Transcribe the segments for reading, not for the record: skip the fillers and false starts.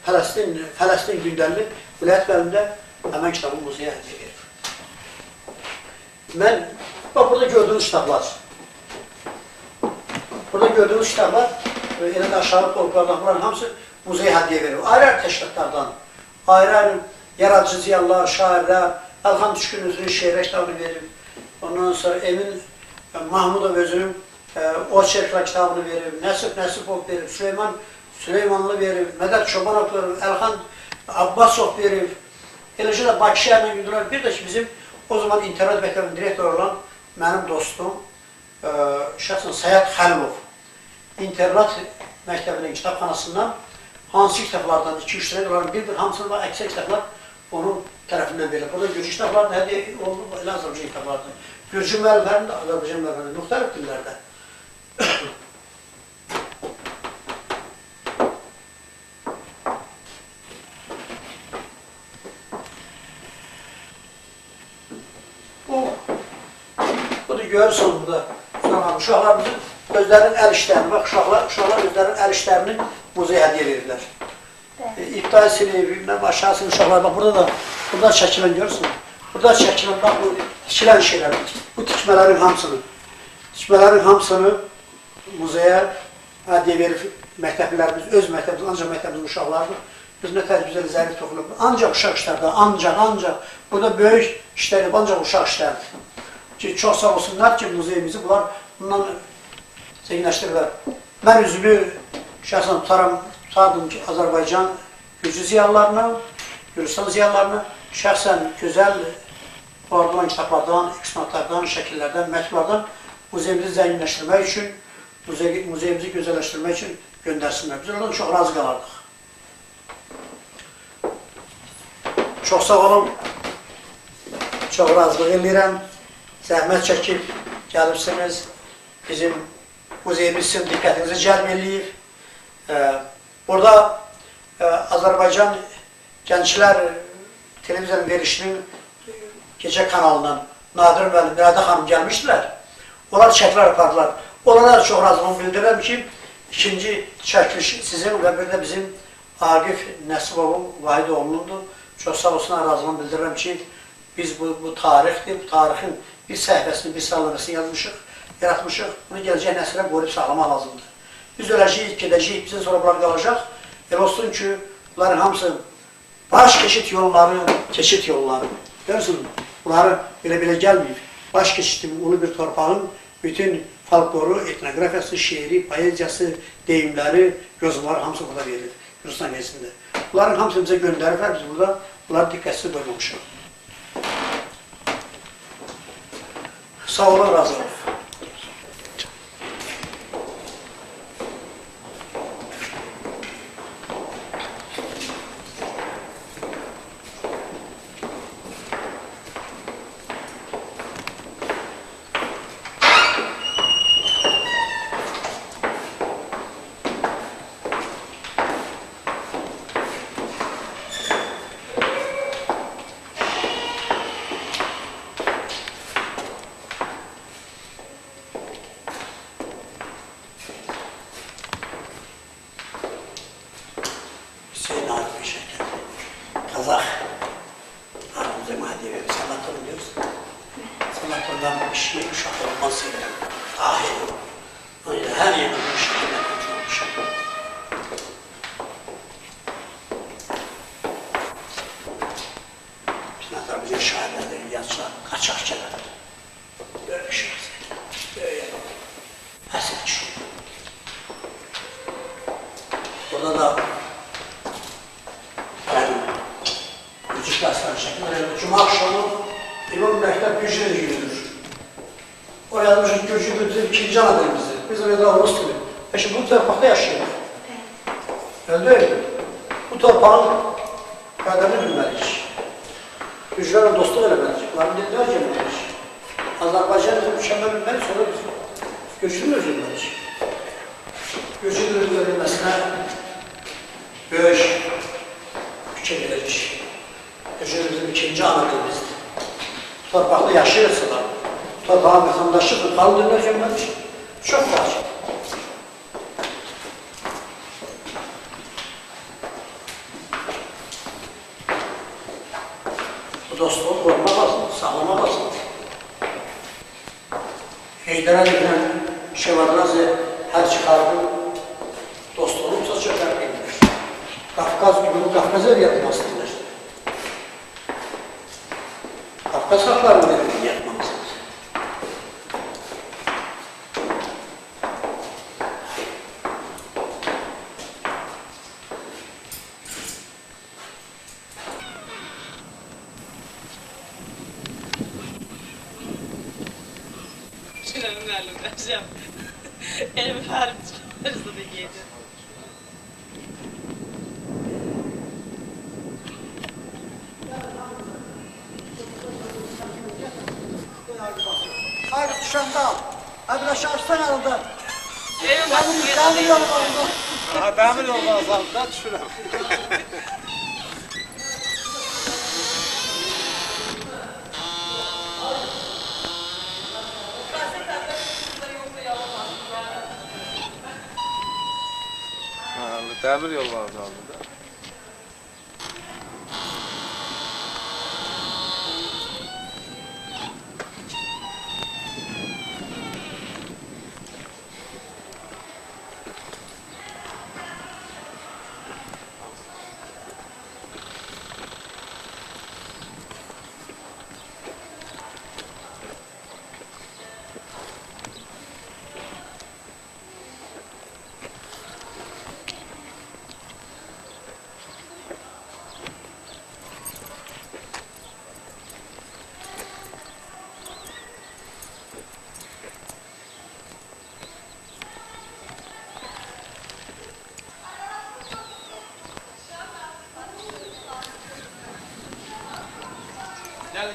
Fələstin gündəlik vilayət bəlində həmən kitabı muzeyə hədiyyə verir. Mən, bax, burada gördüğünüz kitablar. Burada gördüğünüz kitablar, elə də aşağı qollardan bunların hamısı muzeyə hədiyyə verir. Ayrı-ayrı təşkilatlardan, ayrı-ayrı yaradıcı ziyalılar, şairlər, Əlxan Düşkünüzün şeirə kitabını verir. Ondan sonra Emin Mahmudov özünün Oçerkla kitabını verir, Nəsib Nəsibov verir, Süleymanlı verir, Mədəd Çobanov verir, Əlxan Abbasov verir. Eləcə də Bakı şəhərindən gündülər. Bir də ki, bizim o zaman internet məktəbinin direktoru olan mənim dostum, şəxsən Sayad Xəlilov, internet məktəbinin kitabxanasından hansı kitablardan 2-3 lirə doların bir hamısını var, əksər kitablar onun tərəfindən verilir. Burada Gürcü kitablar hədiyyə olunur, elə Azərbaycan kitablardır. Gürcü müəllimlərində, Azərbaycan müəllimlərində, müxtəlif dillərdə. Bunu görürsün burada. Uşaqlarımızın özlərinin əl işlərini, bax, uşaqlar özlərinin əl işlərini muzeyə hədiyyə verirlər. İbtidai sinif, aşağısının uşaqlar, bax, burada çəkilən görürsün. Burada çəkilən, bax, bu tikilən şeylər, bu tikmələrin hamısını muzeyə hədiyyə verir məktəblərimiz, öz məktəbimiz, ancaq məktəbimizin uşaqlardır. Biz nə tər güzel zərif toxunub, ancaq uşaq işlərdir, ancaq, burada böyük işlər, ancaq uşaq işlərdir. Ki, çox sağ olsunlar ki, muzeyimizi bundan zenginləşdirirlər. Mən üzümü şəxsən tutardım ki, Azərbaycan Gürcü ziyalılarına, Gürcistan ziyalılarına şəxsən gözəl olan kitablardan, eksponatlardan, şəkillərdən, məktublardan muzeyimizi zənginləşdirmək üçün, muzeyimizi gözəlləşdirmək üçün göndərsinlər. Biz ondan çox razı qalardıq. Çox sağ olun, çox razılıq edirəm, zəhmət çəkib gəlibsiniz, bizim muzeyimiz sizin diqqətinizi cəlb eləyir. Burada Azərbaycan Gənclər televiziyanın verişinin gecə kanalından Nadir müəllim, Miradə xanım gəlmişdilər. Onlar çəkilər apardılar. Onlara da çox razılığımı bildirirəm ki, ikinci çəkiliş sizin və bir də bizim Aqif Nəsibovun Vahid oğlunundur. Çox sağ olsunlar, razılığımı bildirirəm ki, biz bu tarixdir, bu tarixin bir səhifəsini, bir sağlamasını yaratmışıq. Bunu gələcək nəslə qoruyub sağlamaq lazımdır. Biz öləcəyik, gedəcəyik, bizdən sonra bunlar qalacaq. Elə olsun ki, bunların hamısı baş keçid yolları, görürsün, bunları belə gəlməyib. Baş keçidin ulu bir torpağın bütün folkloru, etnografiyası, şeiri, poeziyası, deyimləri, gözümləri hamısı burada verilir, Gürcistan gezisində. Bunların hamısı bizə göndəriblər, biz burada bunları diqqətsiz qoymamışıq. Sağ olun, razı olun. Kazak, aramızda maddi ve sanatını biliyoruz. Sanatından bir şey uşak olmasıyla dahil. Öyle her yerine bu şekilde kurtulmuş. Sanatlar bize şairlerden yazsa kaçakçılar. Böyle şey. Böyle. Eseç. Burada da Cuma akşamı İmam Mehtap Gürcü'ne gidiyordur. O yazmışın Gürcü götürüp ikinci anadırımızı. Biz oraya da Rus gibi. Şimdi bu torpakta yaşıyoruz. Öyle değil mi? Bu torpağın kaderini bilmeliyiz. Gürcülerle dostluk eləmeliyiz. Bunların dilini öğrenmeliyiz. Azerbaycan'ın mükemmel bilmeliyiz. Sonra biz Gürcü'nü öğrenmeliyiz. Gürcü'nün öğrenmesine böyük fikir veririz. Gürcü'nün ikinci anadırımızdır. Torpaqda yaşayırsınlar. Torpağın vətəndaşıdır, qaldırılır cəmləmiş. Çox vacib. dostluğu korumaq lazımdır, sağlamaq lazımdır. Heydər Əliyevlə Şevardnadze hər çıxardı, dostluğunu çox fərq edilir. Qafqaz günü Qafqaz'a yaratmasıdır. Qafqaz xalqlarını verir yaratmamızdır. Elimi farim çıkarırsa da giyeceğim. Hayır düşəndə al. Həbir aşağısından aldı. Evim başı Dəmir yolu aldı. Ha, dəmir yolu azaldı, düşürəm. Dəmir yolu azaldı da.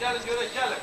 Gelin görək, gelin.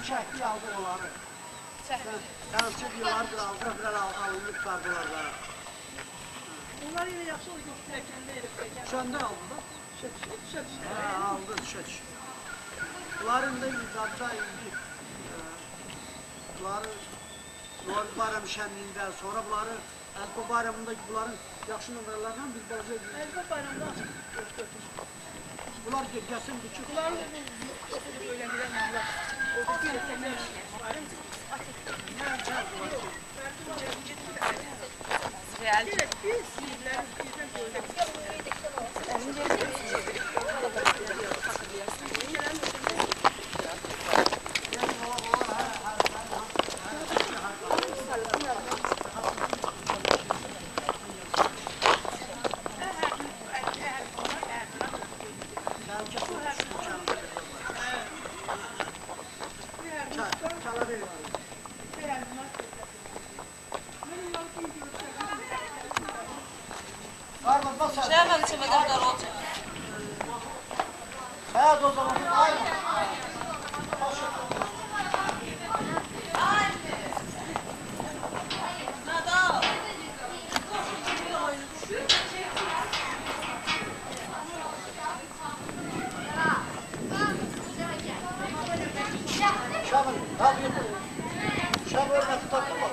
Şəhli aldı onları. Dansçı diyorlar, biraz alınıb qardılar da. Bunlar yine yaxşı oldu. Şöndə aldı da. Aldı, düşək. Bunların da icabda indi. Bunları Noel bayramı şənliyindən sonra bunları Əlqo bayramındakı bunların yaxşı nömrələrlə bir balaca edilir. Əlqo bayramda Bunlar gəlsin bu ki. bunların öyle giden Allah. Orada bir yetenler var. Real. Sinirler birden böyle. Şerefem içime kadar olacak. Ha, o zaman aynen. Şaban, ne yapıyorsun? Şaban örnek takma.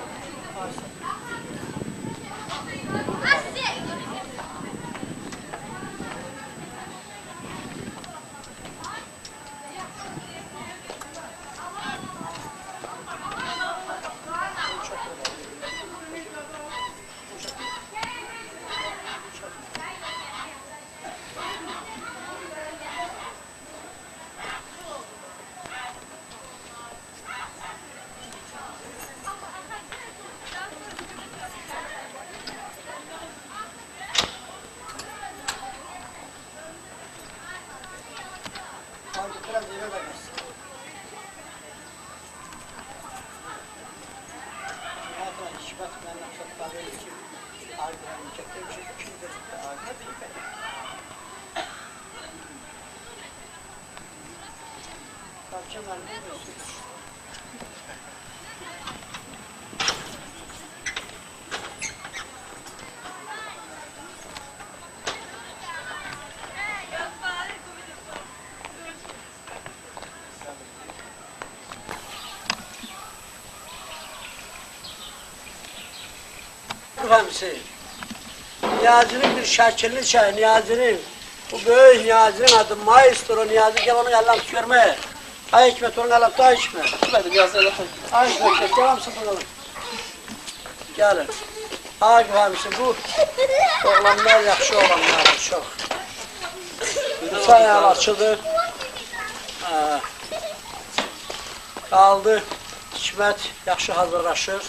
Biraz eve bakıyorsun. Hayatına hiç bakmayan nakşatlar böyle ki Argı'nın çektiği bir şey kimdir? Argı'na değil mi? Parçalar ne diyorsun? Hamsi. Niyazi'nin bir şekilli çay, Niyazi'nin. Bu böyük Niyazi'nin adı Maestro Niyazi, gel onu Allah'ım görme. Ay Hikmet onu Allah'ım da içme. Hikmetim yazılı. Ay Hikmet, devam sıfıralım. Gelin. Agif Hamsi bu oğlanlar yaxşı oğlanlardır çok. Musa ayağını açıldı. Kaldı. Hikmet yaxşı hazırlaşır.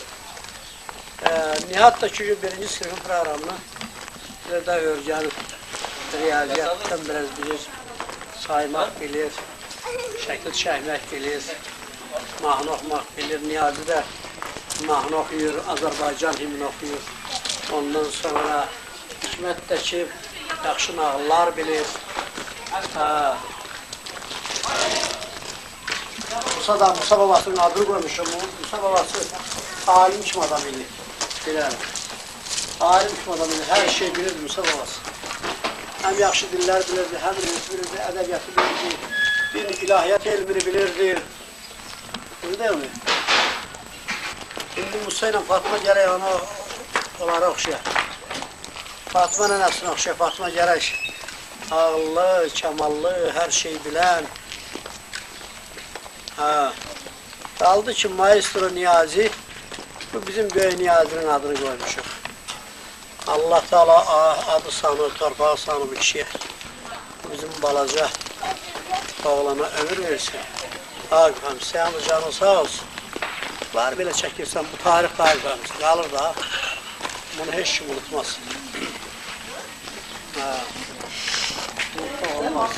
Nihat da çünkü birinci sınıfın programını bir de öğrenip riyaziyattan biraz bilir, saymak bilir, şekil çekmek bilir, mahnı okumak bilir. Niyazi de mahnı okuyor, Azerbaycan himni okuyor. Ondan sonra Hikmet de ki yaxşı nağıllar bilir. Musa babasının adını koymuşum. Musa babası alim kim adam bilir. Bilerim. Alim kim adam bilir. Her şey bilir Musa babası. Hem yaxşı diller bilirdi, hem bilirdi, edebiyatı bilirdi. Bir ilahiyat elmini bilirdi. Öyle değil mi? Şimdi Musa ile Fatma gerek onlara okşayar. Fatma nenesine okşayar. Fatma gerek ağıllı, kemallı, her şeyi bilen. Kaldı ki Maestro Niyazi, bu bizim Böyük Niyazi'nin adını koymuşuz. Allah Teala adı sanı, torpağı sanı bu kişiye. Bu bizim balaca oğlana ömür versin. Agifem, sen canın sağ olsun. Var belə çəkirsən, bu tarix Agifem, kalır da. Bunu hiç kim unutmaz. Olmaz.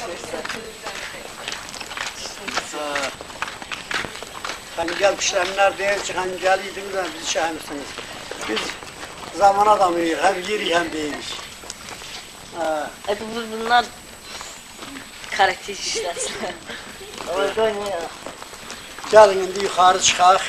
Hani gelmişler değil ki hani geliydiniz de bizi çağırmışsınız. Biz zaman adamıyız, hem yeri hem değiliz. Bunlar karakter işler. Orada oynuyor. Gelin indi yukarı çıkaq.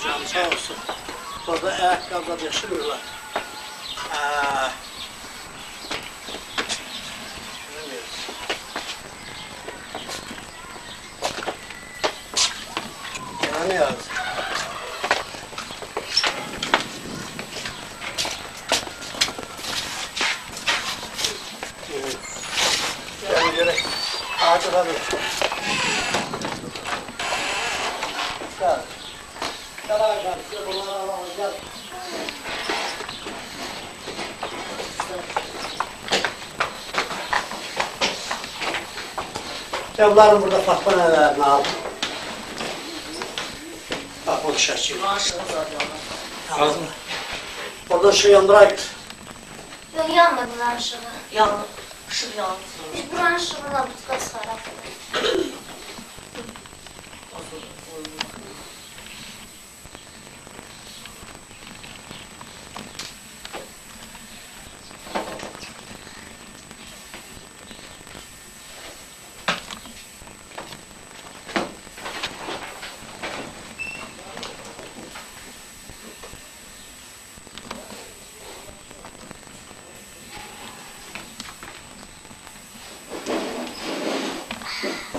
Canım sağ olsun. Orada ayakkabıda yaşıyorlar. Ne yaz? Mustafa Bey. Gel. Gel ağacım, size bunları alalım, gel. Bunların burada Fatma nelerini aldım. Bak bu şaşırıyor. Maaşını zaten. Az mı? Oradan şu yandıraydı. Yok yanmadılar aşağı. Yandı. Işık yandı. Biz buranın aşağıdan tutka sarap.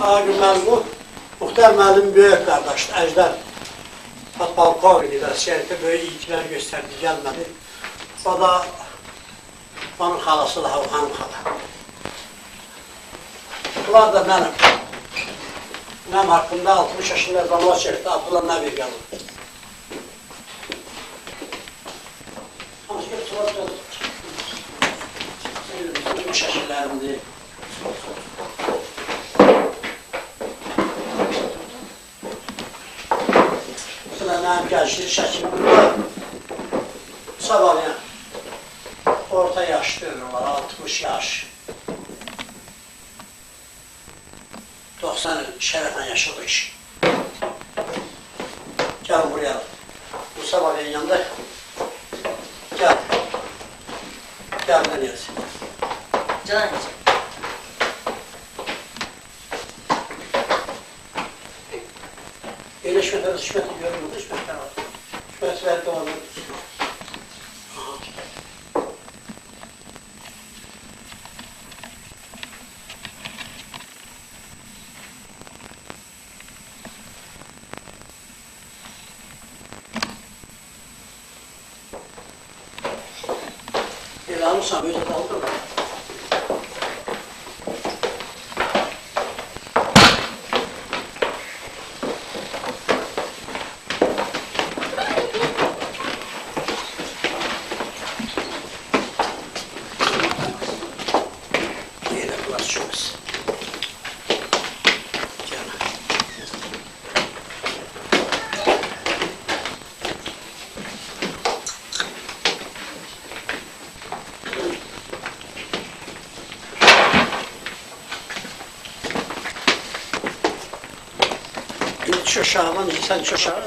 Ağa günler bu. Muhtar müəllim böyük qardaşdır, Əjdər. Patbalkov idi, şərifə böyük ilkilər göstərdi, gəlmədi. O da onun xalası da hanım xala. Bunlar da mənim. Mənim haqqımda 60 yaşında zanova çəkdi, Abdullah Nəbi gəldi. Hansı ki, tular da bu şəkillərimdir. Mənim gənclik şəklim burada. Sabahleyin orta yaş dönürlər, 60 yaş. 90 şərəflə yaşadık. Gel buraya. Bu sabahleyin yanında. Gel. Gel ne diyorsun? Can. Birleşmeden hükümeti görmüyordu, hükümetler var. Hükümet verdi onu. El alırsan böyle kaldır. Şu Şaban, sen şu Şaban.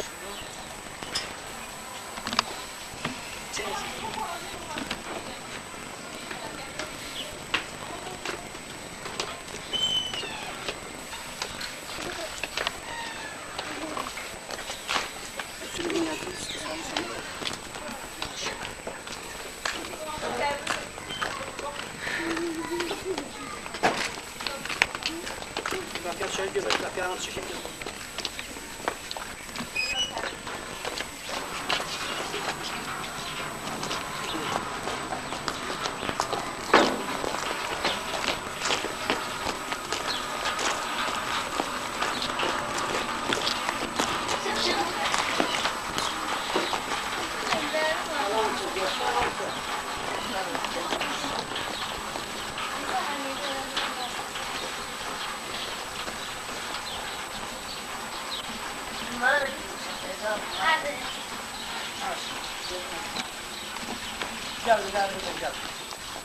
Bak şöyle göbek, bak yanına çekeyim.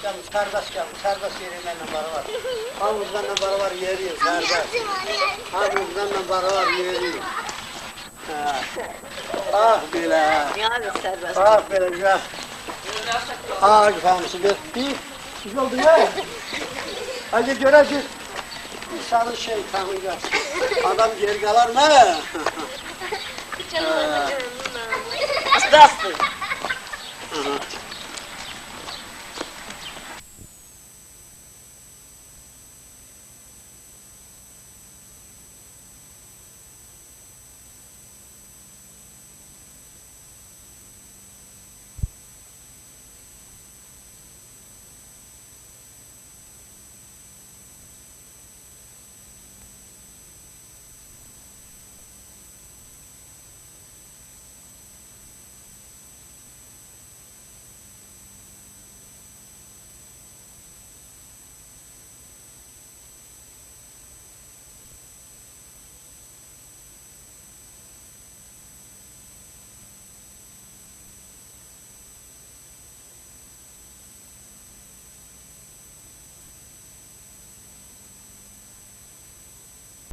Gel, serbest gel, serbest yerinden barı var. Hamımızdan barı var, yeriyor, serbest. Hamımızdan barı var, yeriyor. Ah belə. Yani serbest. Ah belə güzel. Ah güzelmişi bir. Bir oldu ya. Hadi göreceğiz. İnsanın şeytanı gör. Adam geri kalar mı? Aslı aslı. Hı hı.